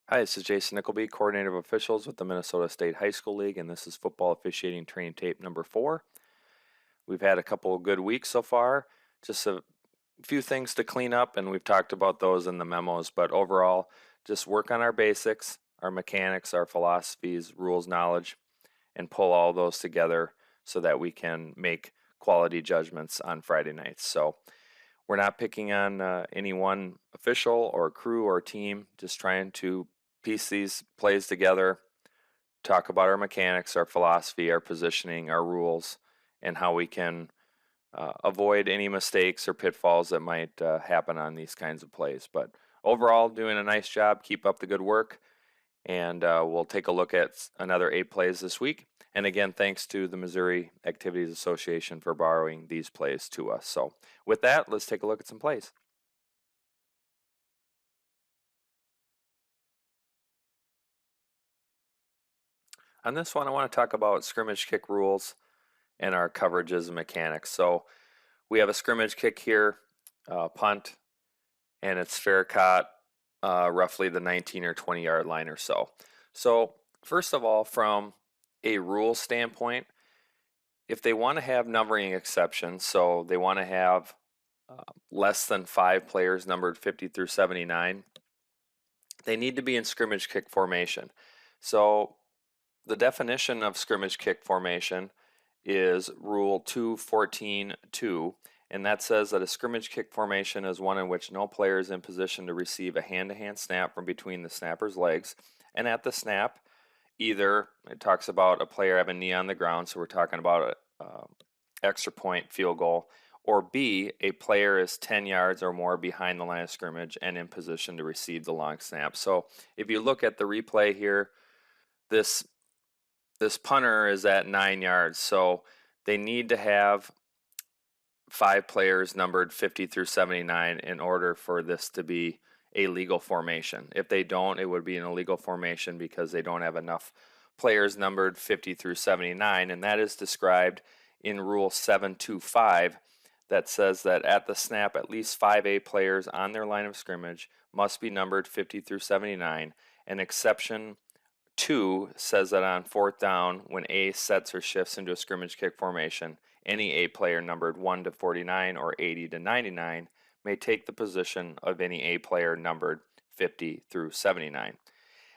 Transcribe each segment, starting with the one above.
Hi, this is Jason Nickleby, Coordinator of Officials with the Minnesota State High School League, and this is football officiating training tape number 4. We've had a couple of good weeks so far, just a few things to clean up, and we've talked about those in the memos, but overall, just work on our basics, our mechanics, our philosophies, rules, knowledge, and pull all those together so that we can make quality judgments on Friday nights. So we're not picking on any one official or crew or team, just trying to piece these plays together, talk about our mechanics, our philosophy, our positioning, our rules, and how we can avoid any mistakes or pitfalls that might happen on these kinds of plays. But overall, doing a nice job. Keep up the good work. And we'll take a look at another 8 plays this week. And again, thanks to the Missouri Activities Association for borrowing these plays to us. So with that, let's take a look at some plays. On this one, I want to talk about scrimmage kick rules and our coverages and mechanics. So we have a scrimmage kick here, punt, and it's fair caught roughly the 19 or 20 yard line or so. So first of all, from a rule standpoint, if they want to have numbering exceptions, so they want to have less than 5 players numbered 50 through 79, they need to be in scrimmage kick formation. So the definition of scrimmage kick formation is Rule 2:14:2, and that says that a scrimmage kick formation is one in which no player is in position to receive a hand-to-hand snap from between the snapper's legs, and at the snap, either it talks about a player having a knee on the ground, so we're talking about an extra point field goal, or B, a player is 10 yards or more behind the line of scrimmage and in position to receive the long snap. So if you look at the replay here, this punter is at 9 yards, so they need to have 5 players numbered 50 through 79 in order for this to be a legal formation. If they don't, it would be an illegal formation because they don't have enough players numbered 50 through 79, and that is described in Rule 725 that says that at the snap, at least 5A players on their line of scrimmage must be numbered 50 through 79. An exception 2 says that on 4th down, when A sets or shifts into a scrimmage kick formation, any A player numbered 1 to 49 or 80 to 99 may take the position of any A player numbered 50 through 79.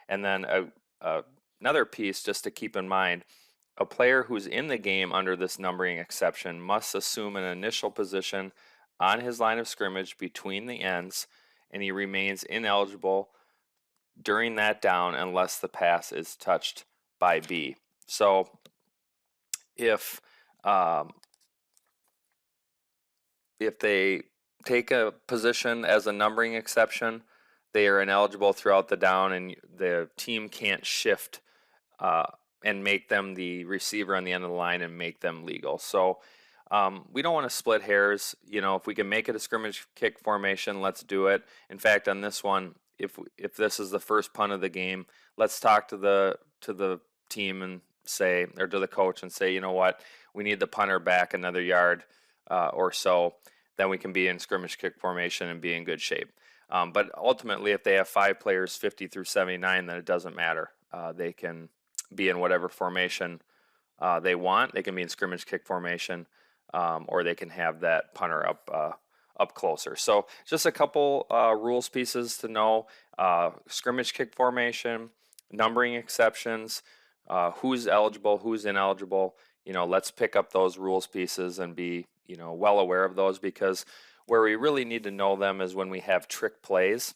And then another piece just to keep in mind, a player who's in the game under this numbering exception must assume an initial position on his line of scrimmage between the ends, and he remains ineligible during that down unless the pass is touched by B. So if they take a position as a numbering exception, they are ineligible throughout the down, and the team can't shift and make them the receiver on the end of the line and make them legal. So we don't want to split hairs. You know, if we can make it a scrimmage kick formation, let's do it. In fact, on this one, if this is the first punt of the game, let's talk to the team and say, or to the coach and say, you know what, we need the punter back another yard or so. Then we can be in scrimmage kick formation and be in good shape. But ultimately, if they have 5 players 50 through 79, then it doesn't matter. They can be in whatever formation they want. They can be in scrimmage kick formation, or they can have that punter up closer. So just a couple rules pieces to know. Scrimmage kick formation, numbering exceptions, who's eligible, who's ineligible. You know, let's pick up those rules pieces and be, you know, well aware of those, because where we really need to know them is when we have trick plays.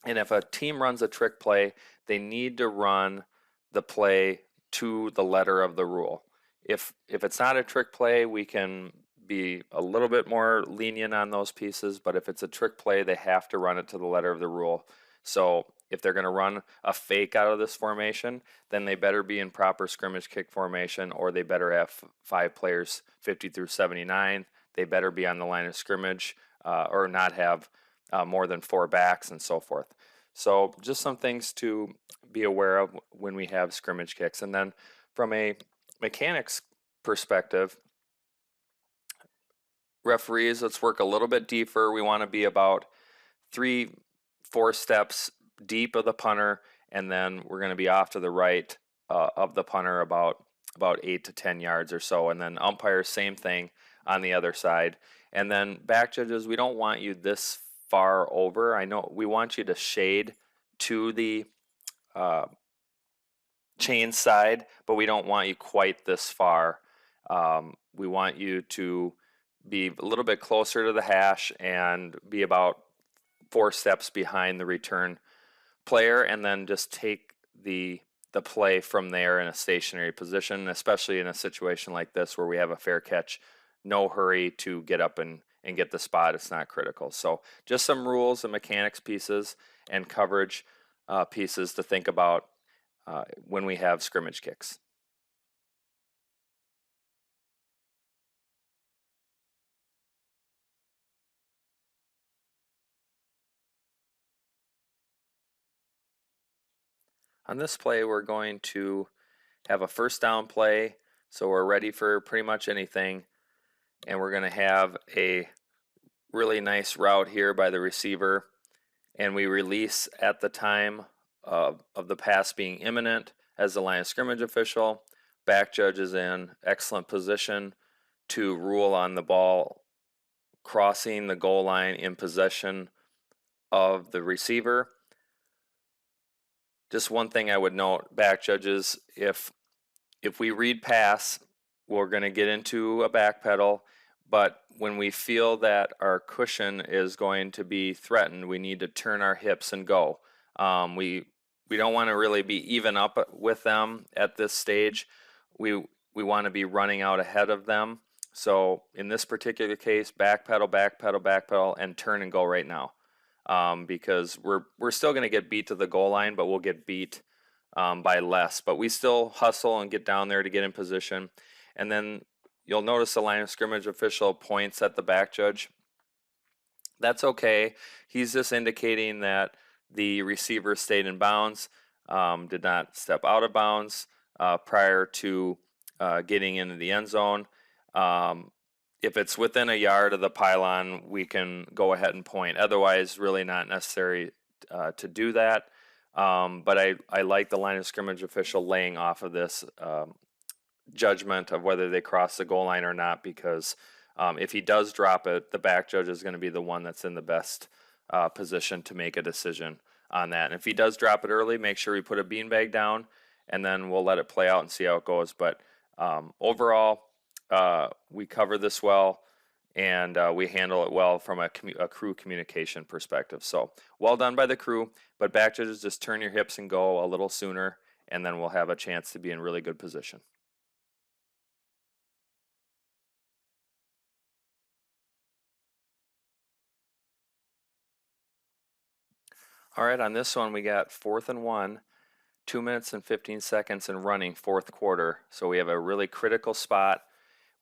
And if a team runs a trick play, they need to run the play to the letter of the rule. If it's not a trick play, we can be a little bit more lenient on those pieces, but if it's a trick play, they have to run it to the letter of the rule. So if they're going to run a fake out of this formation, then they better be in proper scrimmage kick formation, or they better have 5 players 50 through 79. They better be on the line of scrimmage, or not have more than 4 backs and so forth. So just some things to be aware of when we have scrimmage kicks. And then from a mechanics perspective, referees, let's work a little bit deeper. We want to be about 3-4 steps deep of the punter, and then we're going to be off to the right of the punter about 8 to 10 yards or so, and then umpires, same thing on the other side. And then back judges, we don't want you this far over. I know we want you to shade to the uh, chain side, but we don't want you quite this far. We want you to be a little bit closer to the hash and be about 4 steps behind the return player, and then just take the play from there in a stationary position, especially in a situation like this where we have a fair catch. No hurry to get up and get the spot. It's not critical. So just some rules and mechanics pieces and coverage pieces to think about when we have scrimmage kicks. On this play, we're going to have a first down play, so we're ready for pretty much anything, and we're going to have a really nice route here by the receiver, and we release at the time of the pass being imminent as the line of scrimmage official. Back judge is in excellent position to rule on the ball crossing the goal line in possession of the receiver. Just one thing I would note, back judges, if we read pass, we're going to get into a back pedal, but when we feel that our cushion is going to be threatened, we need to turn our hips and go. We don't want to really be even up with them at this stage. We want to be running out ahead of them. So in this particular case, back pedal, back pedal, back pedal, and turn and go right now. Because we're still going to get beat to the goal line, but we'll get beat by less. But we still hustle and get down there to get in position. And then you'll notice the line of scrimmage official points at the back judge. That's okay. He's just indicating that the receiver stayed in bounds, did not step out of bounds prior to getting into the end zone. If it's within a yard of the pylon, we can go ahead and point. Otherwise, really not necessary to do that. But I like the line of scrimmage official laying off of this judgment of whether they cross the goal line or not, because if he does drop it, the back judge is going to be the one that's in the best position to make a decision on that. And if he does drop it early, make sure we put a beanbag down, and then we'll let it play out and see how it goes. But overall, we cover this well, and we handle it well from a crew communication perspective. So well done by the crew, but back judges, just turn your hips and go a little sooner, and then we'll have a chance to be in really good position. All right, on this one, we got 4th and 1, 2 minutes and 15 seconds and running, 4th quarter. So we have a really critical spot.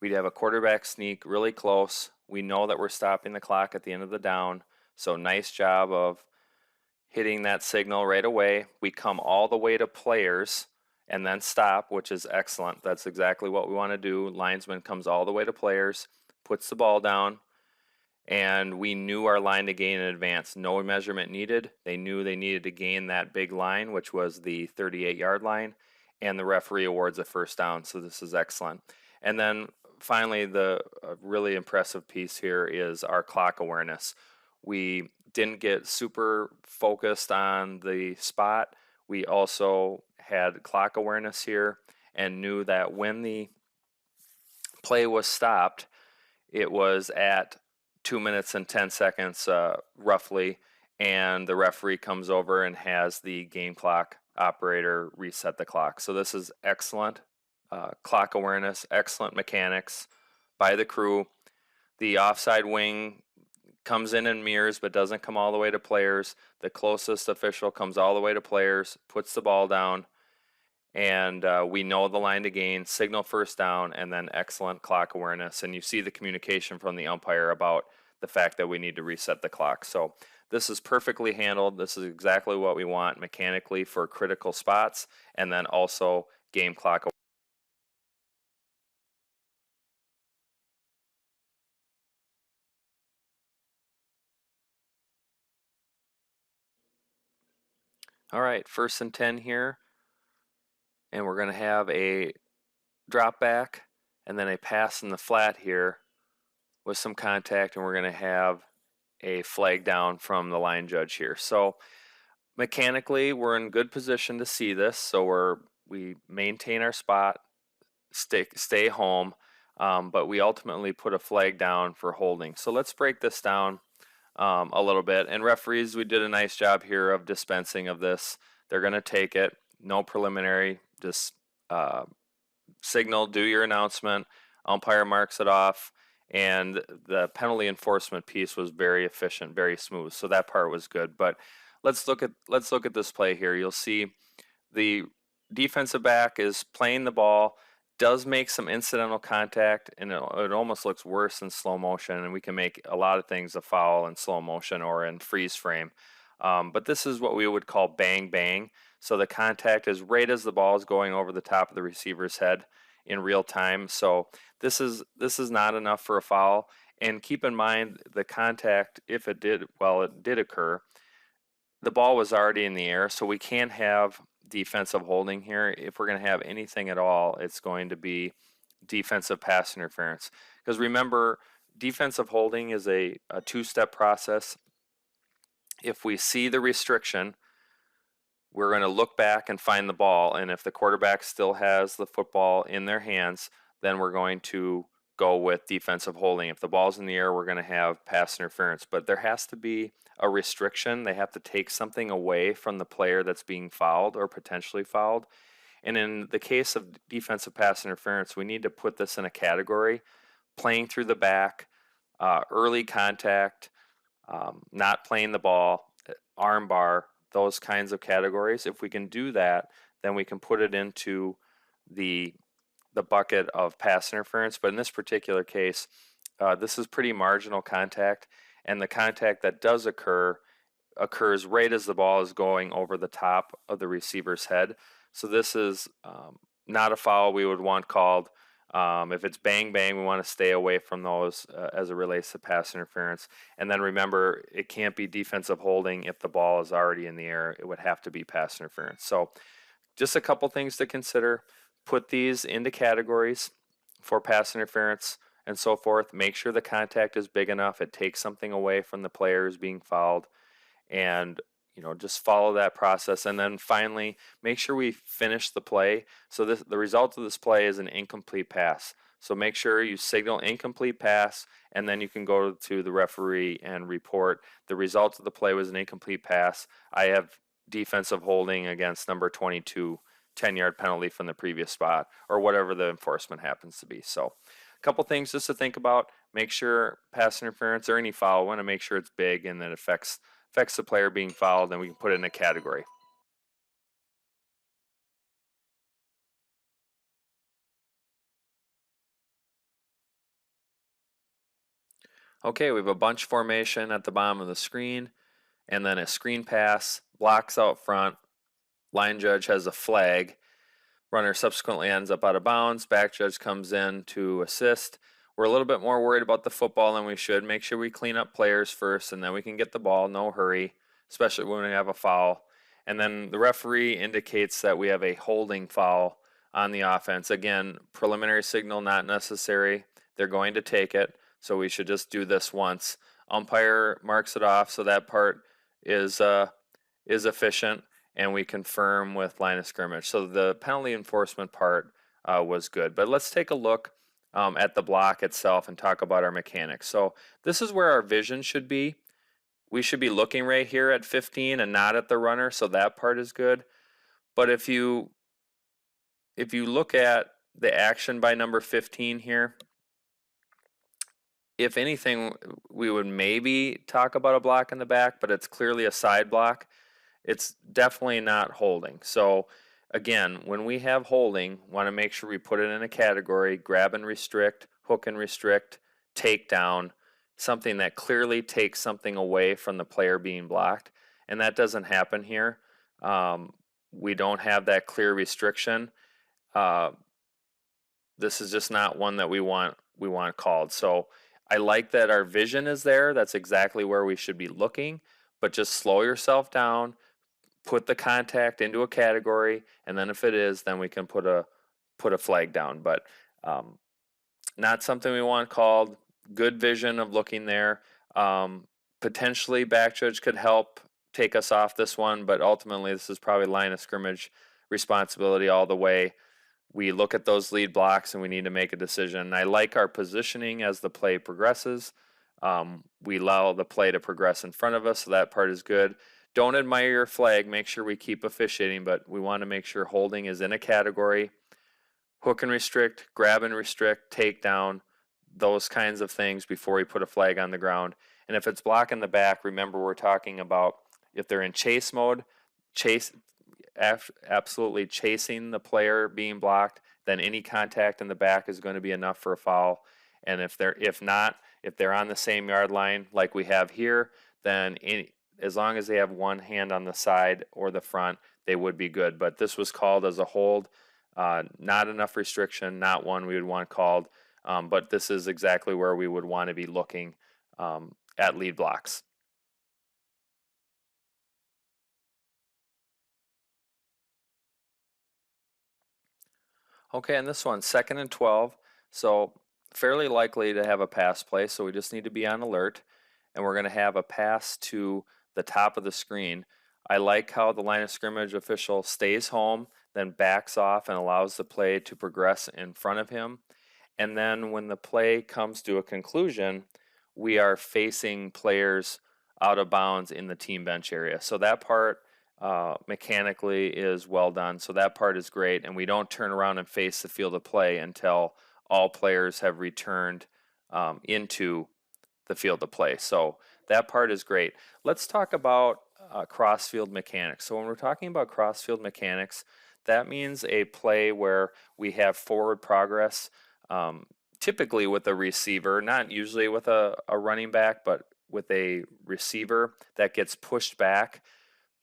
We'd have a quarterback sneak really close. We know that we're stopping the clock at the end of the down. So nice job of hitting that signal right away. We come all the way to players and then stop, which is excellent. That's exactly what we want to do. Linesman comes all the way to players, puts the ball down, and we knew our line to gain in advance. No measurement needed. They knew they needed to gain that big line, which was the 38-yard line, and the referee awards a first down. So this is excellent. And then finally, the really impressive piece here is our clock awareness. We didn't get super focused on the spot. We also had clock awareness here and knew that when the play was stopped, it was at 2 minutes and 10 seconds roughly, and the referee comes over and has the game clock operator reset the clock. So this is excellent clock awareness, excellent mechanics by the crew. The offside wing comes in and mirrors but doesn't come all the way to players. The closest official comes all the way to players, puts the ball down, and we know the line to gain, signal first down, and then excellent clock awareness. And you see the communication from the umpire about the fact that we need to reset the clock. So this is perfectly handled. This is exactly what we want mechanically for critical spots, and then also game clock. All right, 1st and 10 here, and we're going to have a drop back and then a pass in the flat here with some contact, and we're going to have a flag down from the line judge here. So mechanically, we're in good position to see this, so we maintain our spot, stay home, but we ultimately put a flag down for holding. So let's break this down a little bit. And referees, we did a nice job here of dispensing of this. They're going to take it, no preliminary, just signal, do your announcement, umpire marks it off, and the penalty enforcement piece was very efficient, very smooth. So that part was good. But let's look at this play here. You'll see the defensive back is playing the ball, does make some incidental contact, and it almost looks worse in slow motion. And we can make a lot of things a foul in slow motion or in freeze frame. But this is what we would call bang bang. So the contact is right as the ball is going over the top of the receiver's head in real time. So this is not enough for a foul. And keep in mind the contact, if it did occur, the ball was already in the air, so we can't have defensive holding here. If we're going to have anything at all, it's going to be defensive pass interference. Because remember, defensive holding is a two-step process. If we see the restriction, we're going to look back and find the ball, and if the quarterback still has the football in their hands, then we're going to go with defensive holding. If the ball's in the air, we're going to have pass interference. But there has to be a restriction. They have to take something away from the player that's being fouled or potentially fouled. And in the case of defensive pass interference, we need to put this in a category: playing through the back, early contact, not playing the ball, arm bar, those kinds of categories. If we can do that, then we can put it into the bucket of pass interference. But in this particular case, this is pretty marginal contact, and the contact that does occurs right as the ball is going over the top of the receiver's head. So this is not a foul we would want called. If it's bang bang, we want to stay away from those as it relates to pass interference. And then remember, it can't be defensive holding if the ball is already in the air. It would have to be pass interference. So just a couple things to consider. Put these into categories for pass interference and so forth. Make sure the contact is big enough. It takes something away from the player who's being fouled. And just follow that process. And then finally, make sure we finish the play. So the result of this play is an incomplete pass. So make sure you signal incomplete pass, and then you can go to the referee and report the result of the play was an incomplete pass. I have defensive holding against number 22, 10-yard penalty from the previous spot, or whatever the enforcement happens to be. So a couple things just to think about. Make sure pass interference or any foul, want to make sure it's big and that it affects the player being fouled, and we can put it in a category. Okay, we have a bunch formation at the bottom of the screen, and then a screen pass, blocks out front, line judge has a flag, runner subsequently ends up out of bounds, back judge comes in to assist. We're a little bit more worried about the football than we should. Make sure we clean up players first, and then we can get the ball, no hurry, especially when we have a foul. And then the referee indicates that we have a holding foul on the offense. Again, preliminary signal not necessary. They're going to take it, so we should just do this once. Umpire marks it off, so that part is efficient, and we confirm with line of scrimmage. So the penalty enforcement part was good. But let's take a look at the block itself and talk about our mechanics. So this is where our vision should be. We should be looking right here at 15 and not at the runner, so that part is good. But if you look at the action by number 15 here, if anything, we would maybe talk about a block in the back, but it's clearly a side block. It's definitely not holding. So again, when we have holding, want to make sure we put it in a category: grab and restrict, hook and restrict, takedown, something that clearly takes something away from the player being blocked. And that doesn't happen here. We don't have that clear restriction. This is just not one that we want called. So I like that our vision is there. That's exactly where we should be looking, but just slow yourself down. put the contact into a category, and then if it is, then we can put a flag down. But not something we want called. Good vision of looking there. Potentially back judge could help take us off this one, but ultimately this is probably line of scrimmage responsibility all the way. We look at those lead blocks and we need to make a decision. I like our positioning as the play progresses. We allow the play to progress in front of us, so that part is good. Don't admire your flag. Make sure we keep officiating, but we want to make sure holding is in a category. Hook and restrict, grab and restrict, take down, those kinds of things before we put a flag on the ground. And if it's blocking the back, remember we're talking about if they're in chase mode, chase absolutely chasing the player being blocked, then any contact in the back is going to be enough for a foul. And if they're on the same yard line like we have here, then as long as they have one hand on the side or the front, they would be good. But this was called as a hold, not enough restriction, not one we would want called. But this is exactly where we would want to be looking at lead blocks. Okay, and this one, 2nd and 12. So fairly likely to have a pass play, so we just need to be on alert. And we're going to have a pass to the top of the screen. I like how the line of scrimmage official stays home, then backs off and allows the play to progress in front of him. And then when the play comes to a conclusion, we are facing players out of bounds in the team bench area. So that part mechanically is well done. So that part is great. And we don't turn around and face the field of play until all players have returned into the field of play. So that part is great. Let's talk about crossfield mechanics. So when we're talking about crossfield mechanics, that means a play where we have forward progress, typically with a receiver, not usually with a running back, but with a receiver that gets pushed back.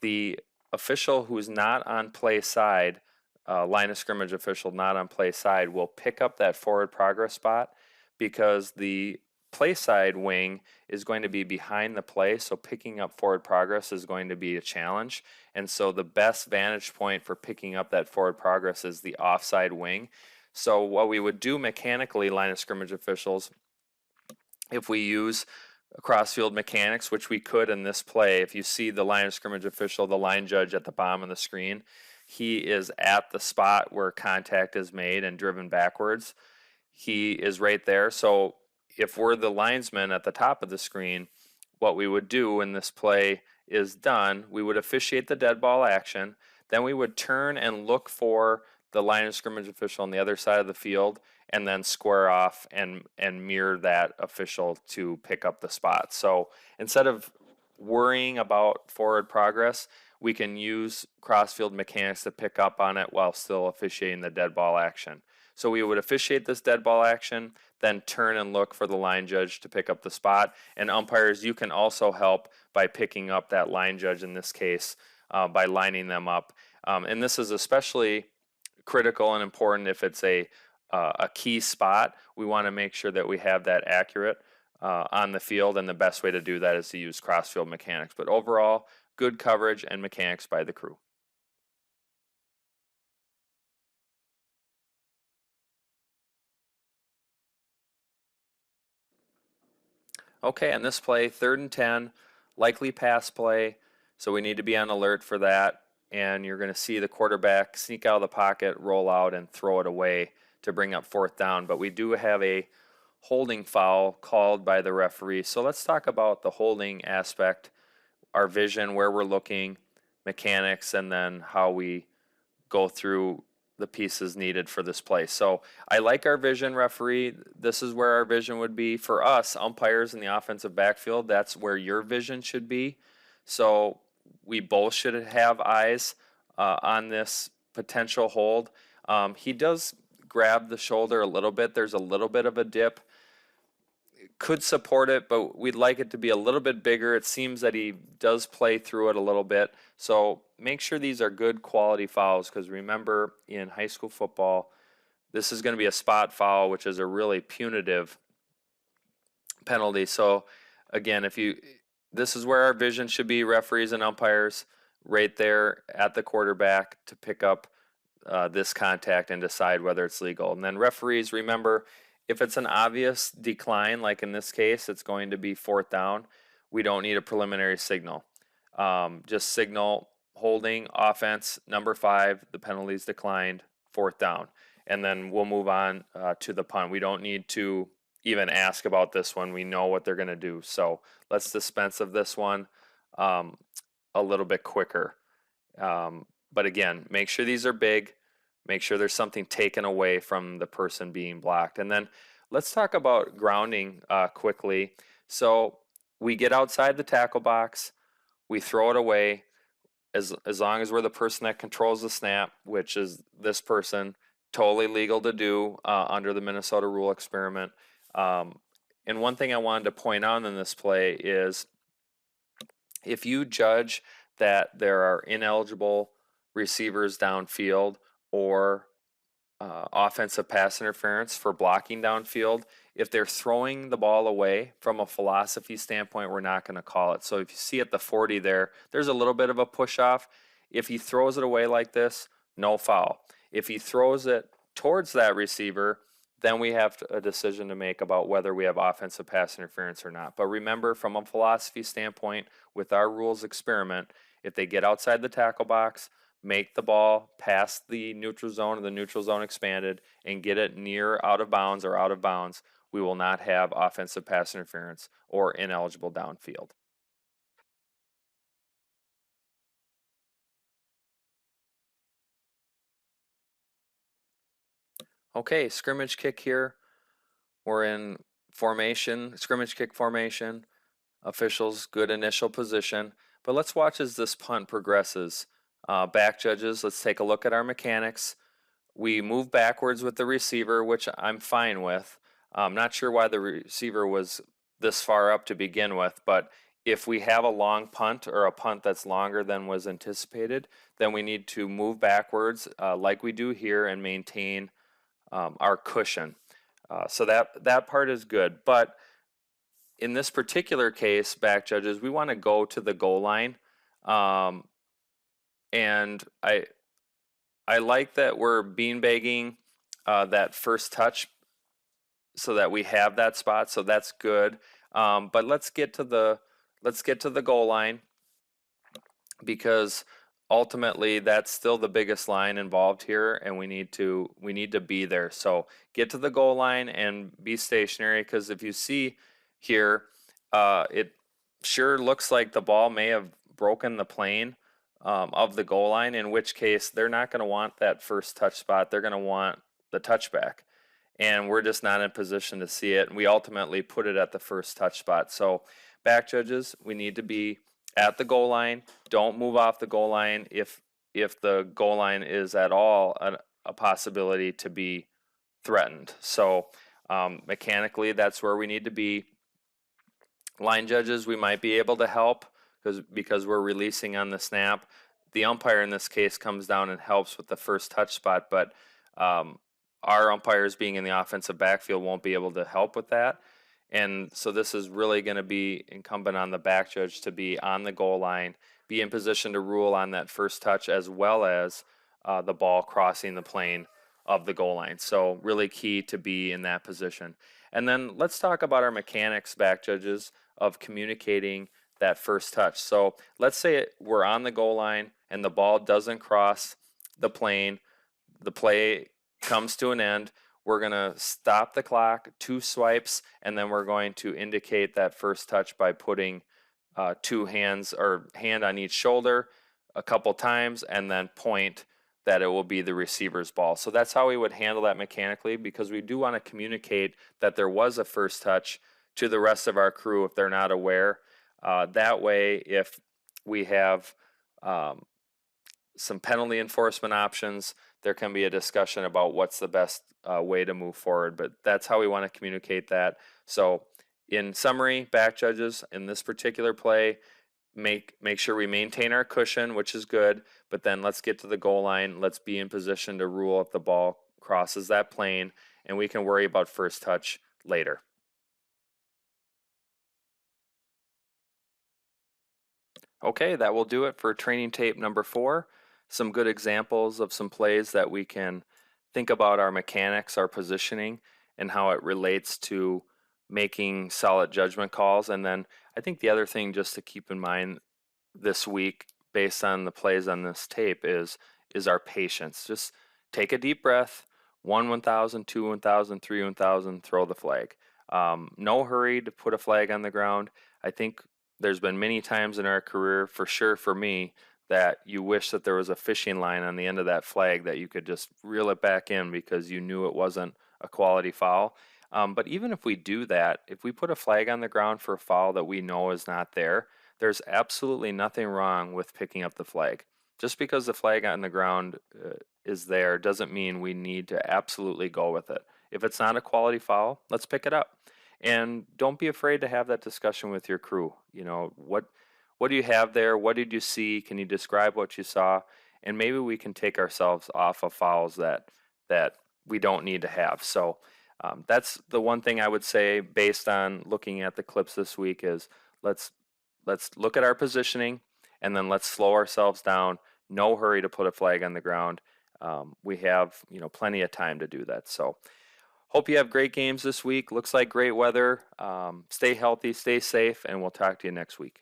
The official who's not on play side, line of scrimmage official not on play side, will pick up that forward progress spot because the play side wing is going to be behind the play, so picking up forward progress is going to be a challenge. And so the best vantage point for picking up that forward progress is the offside wing. So what we would do mechanically, line of scrimmage officials, if we use crossfield mechanics, which we could in this play, if you see the line of scrimmage official, the line judge at the bottom of the screen, he is at the spot where contact is made and driven backwards. He is right there. So if we're the linesman at the top of the screen, what we would do when this play is done, we would officiate the dead ball action. Then we would turn and look for the line of scrimmage official on the other side of the field and then square off and mirror that official to pick up the spot. So instead of worrying about forward progress, we can use crossfield mechanics to pick up on it while still officiating the dead ball action. So we would officiate this dead ball action, then turn and look for the line judge to pick up the spot. And umpires, you can also help by picking up that line judge in this case by lining them up. And this is especially critical and important if it's a key spot. We want to make sure that we have that accurate on the field, and the best way to do that is to use crossfield mechanics. But overall, good coverage and mechanics by the crew. Okay, and this play, 3rd and 10, likely pass play, so we need to be on alert for that. And you're going to see the quarterback sneak out of the pocket, roll out, and throw it away to bring up 4th down. But we do have a holding foul called by the referee. So let's talk about the holding aspect, our vision, where we're looking, mechanics, and then how we go through the pieces needed for this play. So I like our vision, referee. This is where our vision would be. For us, umpires in the offensive backfield, that's where your vision should be. So we both should have eyes on this potential hold. He does grab the shoulder a little bit. There's a little bit of a dip. Could support it, but we'd like it to be a little bit bigger. It seems that he does play through it a little bit. So make sure these are good quality fouls, because remember, in high school football, this is going to be a spot foul, which is a really punitive penalty. So again, this is where our vision should be, referees and umpires. right there at the quarterback to pick up this contact and decide whether it's legal. And then referees, remember, if it's an obvious decline, like in this case, it's going to be 4th down, we don't need a preliminary signal. Just signal holding, offense, number 5, the penalty's declined, 4th down. And then we'll move on to the punt. We don't need to even ask about this one. We know what they're going to do. So let's dispense of this one a little bit quicker. But again, make sure these are big. Make sure there's something taken away from the person being blocked. And then let's talk about grounding quickly. So we get outside the tackle box. We throw it away as long as we're the person that controls the snap, which is this person, totally legal to do under the Minnesota rule experiment. And one thing I wanted to point out in this play is if you judge that there are ineligible receivers downfield or offensive pass interference for blocking downfield, if they're throwing the ball away from a philosophy standpoint, we're not going to call it. So if you see at the 40 there's a little bit of a push off. If he throws it away like this, no foul. If he throws it towards that receiver, then we have a decision to make about whether we have offensive pass interference or not. But remember, from a philosophy standpoint, with our rules experiment, if they get outside the tackle box, make the ball past the neutral zone or the neutral zone expanded and get it near out of bounds or out of bounds, we will not have offensive pass interference or ineligible downfield. Okay, scrimmage kick here. We're in formation, scrimmage kick formation. Officials, good initial position. But let's watch as this punt progresses. Back judges, let's take a look at our mechanics. We move backwards with the receiver, which I'm fine with. I'm not sure why the receiver was this far up to begin with, but if we have a long punt or a punt that's longer than was anticipated, then we need to move backwards like we do here and maintain our cushion. So that part is good. But in this particular case, back judges, we want to go to the goal line. And I like that we're beanbagging that first touch so that we have that spot. So that's good. But let's get to the goal line, because ultimately that's still the biggest line involved here, and we need to be there. So get to the goal line and be stationary, because if you see here, it sure looks like the ball may have broken the plane of the goal line, in which case they're not going to want that first touch spot. They're going to want the touchback, and we're just not in position to see it, and we ultimately put it at the first touch spot. So back judges, we need to be at the goal line. Don't move off the goal line if the goal line is at all a possibility to be threatened. So mechanically, that's where we need to be. Line judges, we might be able to help because we're releasing on the snap. The umpire in this case comes down and helps with the first touch spot, but our umpires being in the offensive backfield won't be able to help with that. And so this is really going to be incumbent on the back judge to be on the goal line, be in position to rule on that first touch, as well as the ball crossing the plane of the goal line. So really key to be in that position. And then let's talk about our mechanics, back judges, of communicating that first touch. So let's say we're on the goal line and the ball doesn't cross the plane. The play comes to an end. We're going to stop the clock, 2 swipes, and then we're going to indicate that first touch by putting 2 hands or hand on each shoulder a couple times, and then point that it will be the receiver's ball. So that's how we would handle that mechanically, because we do want to communicate that there was a first touch to the rest of our crew if they're not aware. That way, if we have some penalty enforcement options, there can be a discussion about what's the best way to move forward. But that's how we want to communicate that. So in summary, back judges, in this particular play, make sure we maintain our cushion, which is good, but then let's get to the goal line. Let's be in position to rule if the ball crosses that plane, and we can worry about first touch later. Okay, that will do it for training tape number 4. Some good examples of some plays that we can think about our mechanics, our positioning, and how it relates to making solid judgment calls. And then I think the other thing just to keep in mind this week, based on the plays on this tape, is our patience. Just take a deep breath. 1,000, 2, 1,000, 3, 1,000. Throw the flag. No hurry to put a flag on the ground. I think there's been many times in our career, for sure for me, that you wish that there was a fishing line on the end of that flag that you could just reel it back in because you knew it wasn't a quality foul. But even if we do that, if we put a flag on the ground for a foul that we know is not there, there's absolutely nothing wrong with picking up the flag. Just because the flag on the ground is there doesn't mean we need to absolutely go with it. If it's not a quality foul, let's pick it up. And don't be afraid to have that discussion with your crew. You know, what do you have there? What did you see? Can you describe what you saw? And maybe we can take ourselves off of fouls that we don't need to have. So that's the one thing I would say based on looking at the clips this week is let's let's look at our positioning and then let's slow ourselves down. No hurry to put a flag on the ground. We have plenty of time to do that. So hope you have great games this week. Looks like great weather. Stay healthy, stay safe, and we'll talk to you next week.